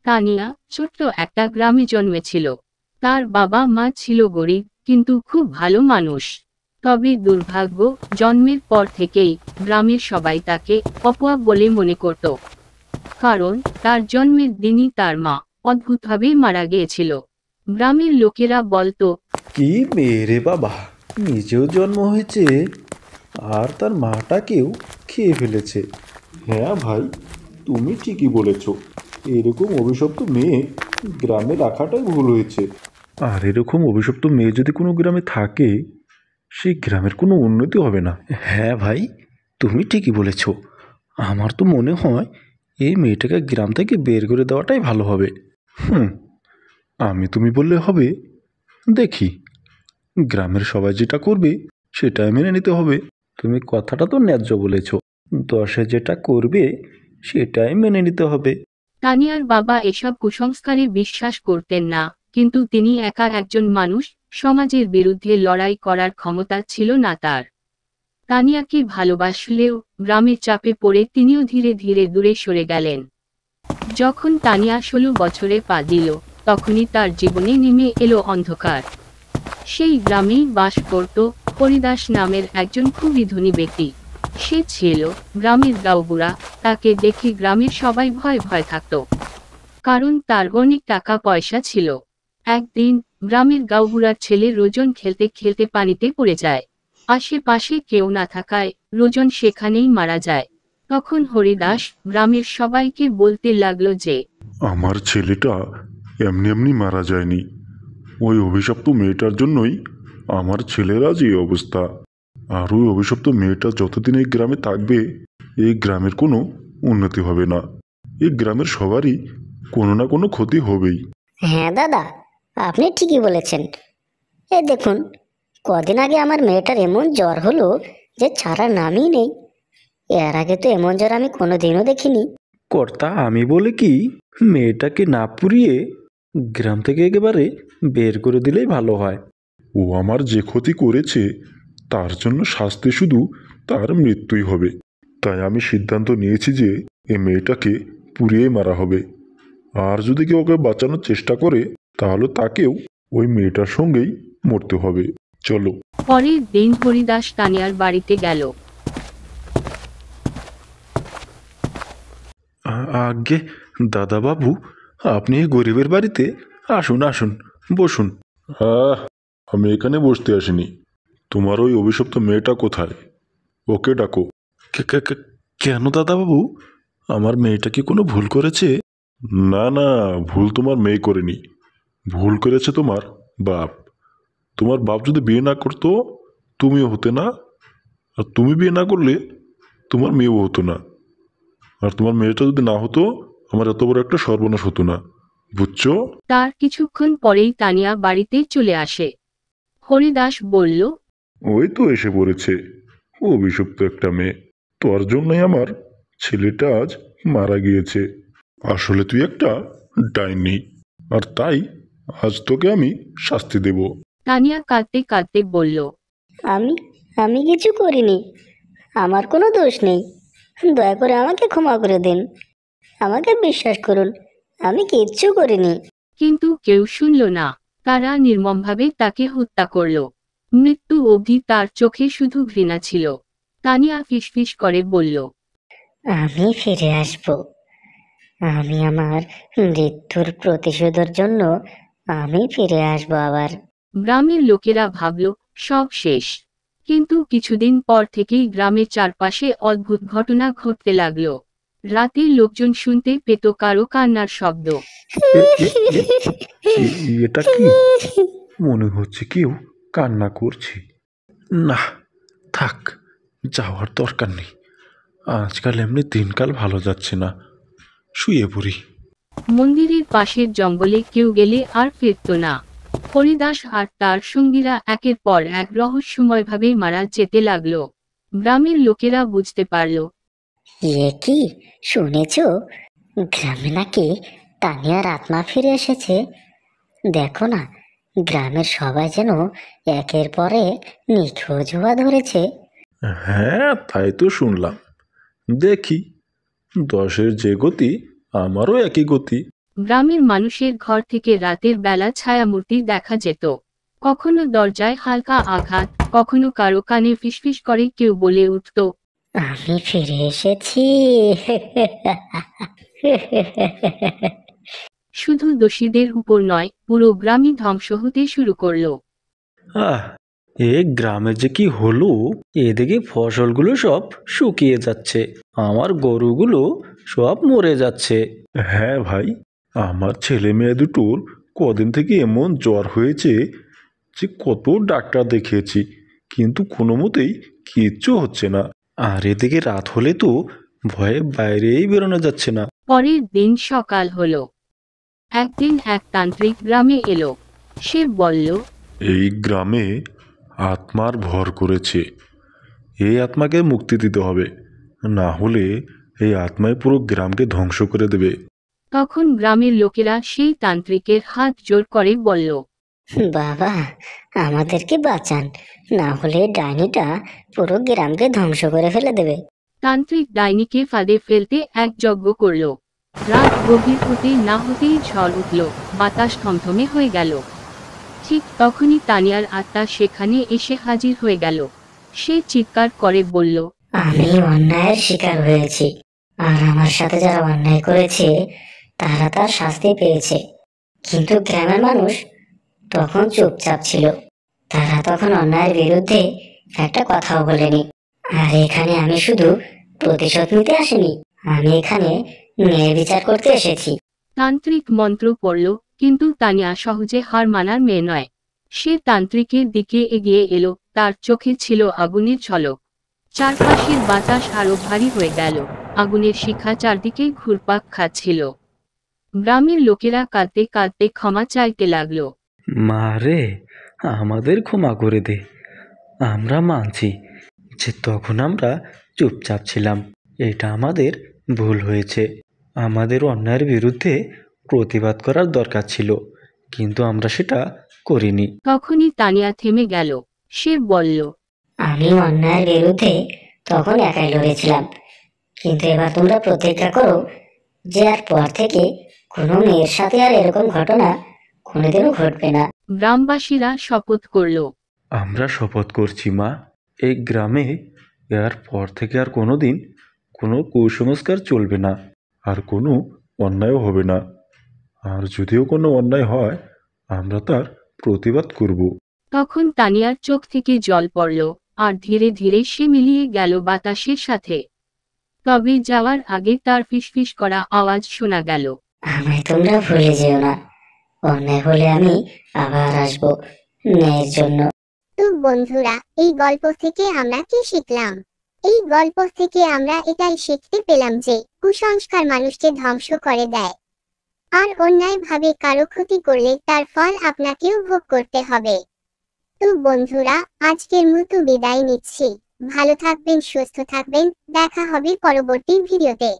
তানিয়া ছোট্ট একটা গ্রামে জন্মেছিল। তার বাবা মা ছিল গরিব কিন্তু খুব ভালো মানুষ। তবে দুর্ভাগ্য, জন্মের পর থেকেই গ্রামের সবাই তাকে অপয়া বলে মনে করত। কারণ তার জন্মের দিনই তার মা অদ্ভুতভাবে মারা গিয়েছিল। গ্রামের লোকেরা বলতো, কি মেয়ে রে বাবা, নিজেও জন্ম হয়েছে আর তার মাটাকেও খেয়ে ফেলেছে। হ্যাঁ ভাই, তুমি ঠিকই বলেছ। এরকম অভিশপ্ত মেয়ে গ্রামে রাখাটাই ভুল হয়েছে। আর এরকম অভিশপ্ত মেয়ে যদি কোনো গ্রামে থাকে, সেই গ্রামের কোনো উন্নতি হবে না। হ্যাঁ ভাই, তুমি ঠিকই বলেছ। আমার তো মনে হয় এই মেয়েটাকে গ্রাম থেকে বের করে দেওয়াটাই ভালো হবে। আমি তুমি বললে হবে? দেখি, গ্রামের সবাই যেটা করবে সেটাই মেনে নিতে হবে। তুমি কথাটা তো ন্যায্য বলেছ, দশে যেটা করবে সেটাই মেনে নিতে হবে। তানিয়ার বাবা এসব কুসংস্কারে বিশ্বাস করতেন না, কিন্তু তিনি একা একজন মানুষ, সমাজের বিরুদ্ধে লড়াই করার ক্ষমতা ছিল না তার। তানিয়াকে ভালোবাসলেও গ্রামের চাপে পড়ে তিনিও ধীরে ধীরে দূরে সরে গেলেন। যখন তানিয়া 16 বছরে পা দিল, তখনই তার জীবনে নেমে এলো অন্ধকার। সেই গ্রামেই বাস করত হরিদাস নামের একজন খুবই ধনী ব্যক্তি। সে ছিল গ্রামের গাঁওবুড়া। তাকে দেখে গ্রামের সবাই ভয় ভয় থাকত, কারণ তার অনেক টাকা পয়সা ছিল। একদিন গ্রামের গাঁওবুড়ার ছেলে রোজন খেলতে খেলতে পানিতে পড়ে যায়। আশেপাশে কেউ না থাকায় রোজন সেখানেই মারা যায়। তখন হরিদাস গ্রামের সবাইকে বলতে লাগলো যে, আমার ছেলেটা এমনি এমনি মারা যায়নি, ওই অভিশপ্ত মেয়েটার জন্যই আমার ছেলের আজ এই অবস্থা। আর ওই অভিশপ্ত মেয়েটা যতদিন এই গ্রামে থাকবে, এই গ্রামের কোনো উন্নতি হবে না। এই গ্রামের সবারই কোনো না কোনো ক্ষতি হবেই। হ্যাঁ দাদা, আপনি ঠিকই বলেছেন। এই দেখুন, কদিন আগে আমার মেয়েটার এমন জ্বর হলো যে ছাড়ার নামই নেই। এর আগে তো এমন জ্বর আমি কোনোদিনও দেখিনি। কর্তা, আমি বলে কি, মেয়েটাকে না পুড়িয়ে গ্রাম থেকে একেবারে বের করে দিলেই ভালো হয়। ও আমার যে ক্ষতি করেছে তার জন্য শাস্তি শুধু তার মৃত্যুই হবে। তাই আমি সিদ্ধান্ত নিয়েছি যে এই মেয়েটাকে পুড়িয়ে মারা হবে। আর যদি কেউ ওকে বাঁচানোর চেষ্টা করে, তাহলে তাকেও ওই মেয়েটার সঙ্গেই মরতে হবে। চলো। পরের দিন হরিদাস তানিয়ার বাড়িতে গেল। আগে দাদাবাবু, আপনি এই গরিবের বাড়িতে আসুন আসুন, বসুন। আমি এখানে বসতে আসিনি। তোমার ওই অভিশপ্ত মেয়েটা কোথায়? ওকে ডাকো। কেন দাদাবাবু, আমার মেয়েটা কি কোনো ভুল করেছে? না না, ভুল তোমার মেয়ে করেনি, ভুল করেছে তোমার বাপ। তোমার বাপ যদি বিয়ে না করতো, তুমিও হতে না। আর তুমি বিয়ে না করলে তোমার মেয়েও হতো না। আর তোমার মেয়েটা যদি না হতো, আমার এত বড় একটা সর্বনাশ হতো না, বুঝছো? তার কিছুক্ষণ পরেই তানিয়া বাড়িতে চলে আসে। হরিদাস বলল, ওই তো এসে পড়েছে অভিশপ্ত একটা মেয়ে। তোর জন্যই আমার ছেলেটা আজ মারা গিয়েছে। আসলে তুই একটা ডাইনি, আর তাই আজ তোকে আমি শাস্তি দেব। তানিয়া কাঁদতে কাঁদতে বলল, আমি আমি কিছু করিনি। আমার কোনো দোষ নেই। দয়া করে আমাকে ক্ষমা করে দিন। আমাকে বিশ্বাস করুন, আমি কিচ্ছু করিনি। কিন্তু কেউ শুনল না। তারা নির্মমভাবে তাকে হত্যা করল। মৃত্যু অবধি তার চোখে শুধু ঘৃণা ছিল। তানিয়া ফিসফিস করে বলল, আমি ফিরে আসব। আমি আমার মৃত্যুর প্রতিশোধের জন্য আমি ফিরে আসব আবার। গ্রামের লোকেরা ভাবল সব শেষ। কিন্তু কিছুদিন পর থেকেই গ্রামের চারপাশে অদ্ভুত ঘটনা ঘটতে লাগল। রাতে লোকজন শুনতে পেত কারো কান্নার শব্দ। এটা কি? মনে হচ্ছে কেউ কান্না করছে। না, থাক, যাওয়ার দরকার নেই। আজকাল এমনি দিনকাল ভালো যাচ্ছে না, শুয়ে পড়ি। মন্দিরের পাশের জঙ্গলে কেউ গেলে আর ফিরত না। হরিদাস আর তার সঙ্গীরা একের পর এক রহস্যময়ভাবে মারা যেতে লাগল। গ্রামের লোকেরা বুঝতে পারল, এ কি শুনেছ? গ্রামে নাকি তানিয়ার আত্মা ফিরে এসেছে। দেখো না, গ্রামের সবাই যেন একের পর এক নিখোঁজ হওয়া ধরেছে। হ্যাঁ, তাই তো শুনলাম। দেখি, দশের যে গতি আমারও একই গতি। গ্রামের মানুষের ঘর থেকে রাতের বেলা ছায়ামূর্তি দেখা যেত। কখনো দরজায় হালকা আঘাত, কখনো কারো কানে ফিসফিস করে কেউ বলে উঠত, আমি ফিরে এসেছি। শুধু দোষীদের উপর নয়, পুরো গ্রামই ধ্বংস হতে শুরু করলো। আহ এ গ্রামে যে কি হলো! এদিকে ফসলগুলো সব শুকিয়ে যাচ্ছে, আমার গরুগুলো সব মরে যাচ্ছে। হ্যাঁ ভাই, আমার ছেলে মেয়ে দুটোর কদিন থেকে এমন জ্বর হয়েছে যে কত ডাক্তার দেখিয়েছি, কিন্তু কোনো মতেই কিচ্ছু হচ্ছে না। আর এদিকে রাত হলে তো ভয়ে বাইরেই বেরোনো যাচ্ছে না। পরের দিন সকাল হলো। একদিন এক তান্ত্রিক গ্রামে এলো। সে বলল, এই গ্রামে আত্মার ভর করেছে, এই আত্মাকে মুক্তি দিতে হবে, না হলে এই আত্মায় পুরো গ্রামকে ধ্বংস করে দেবে। তখন গ্রামের লোকেরা সেই তান্ত্রিকের হাত জোর করে বলল, বাবা, আমাদেরকে বাঁচান, না হলে ডাইনিটা পুরো গ্রামকে ধ্বংস করে ফেলে দেবে। তান্ত্রিক ডাইনিকে ফাঁদে ফেলতে এক যজ্ঞ করল। রাত গভীর হতে না হতেই ঝড় উঠল, বাতাস থমথমে হয়ে গেল। ঠিক তখনই তানিয়ার আত্মা সেখানে এসে হাজির হয়ে গেল। সে চিৎকার করে বলল, আমি অন্যায়ের শিকার হয়েছি, আর আমার সাথে যারা অন্যায় করেছে তারা তার শাস্তি পেয়েছে। কিন্তু গ্রামের মানুষ তখন চুপচাপ ছিল। তারা তখন অন্যায়ের বিরুদ্ধে একটা কথাও বলেনি। আর এখানে আমি শুধু প্রতিশোধ নিতে আসিনি, আমি এখানে ন্যায় বিচার করতে এসেছি। তান্ত্রিক মন্ত্র পড়ল, কিন্তু তানিয়া সহজে হার মানার মেয়ে নয়। সে তান্ত্রিকের দিকে এগিয়ে এলো, তার চোখে ছিল আগুনের ঝলক। চারপাশের বাতাস আরো ভারী হয়ে গেল, আগুনের শিখা চারদিকে ঘুরপাক খাচ্ছিল। গ্রামের লোকেরা কাঁদতে কাঁদতে ক্ষমা চাইতে লাগলো। মা রে, আমাদের ক্ষমা করে দে। আমরা মানছি যে তখন আমরা চুপচাপ ছিলাম, এটা আমাদের ভুল হয়েছে। আমাদের অন্যায়ের বিরুদ্ধে প্রতিবাদ করার দরকার ছিল, কিন্তু আমরা সেটা করিনি। তখনই তানিয়া থেমে গেল। সে বলল, আমি অন্যায়ের বিরুদ্ধে তখন একাই লড়েছিলাম, কিন্তু এবার তোমরা প্রতিজ্ঞা করো যে আর পর থেকে কোনো মেয়ের সাথে আর এরকম ঘটনা কোনোদিনও ঘটবে না। গ্রামবাসীরা শপথ করল। আমরা শপথ করছি মা, এই গ্রামে এর পর থেকে আর কোনোদিন কোনো কুসংস্কার চলবে না, আর কোনো অন্যায়ও হবে না। আর যদিও কোনো অন্যায় হয়, আমরা তার প্রতিবাদ করব। তখন তানিয়ার চোখ থেকে জল পড়ল, আর ধীরে ধীরে সে মিলিয়ে গেল বাতাসের সাথে। তবে যাওয়ার আগে তার ফিসফিস করা আওয়াজ শোনা গেল, আমায় তোমরা ভুলে যেও না, অন্যায় হলে আমি আবার আসবো ন্যায়ের জন্য। তো বন্ধুরা, এই গল্প থেকে আমরা কি শিখলাম? এই গল্প থেকে আমরা এটাই শিখতে পেলাম যে কুসংস্কার মানুষকে ধ্বংস করে দেয়, আর অন্যায়ভাবে কারো ক্ষতি করলে তার ফল আপনাকেও ভোগ করতে হবে। তো বন্ধুরা, আজকের মতো বিদায় নিচ্ছি। ভালো থাকবেন, সুস্থ থাকবেন, দেখা হবে পরবর্তী ভিডিওতে।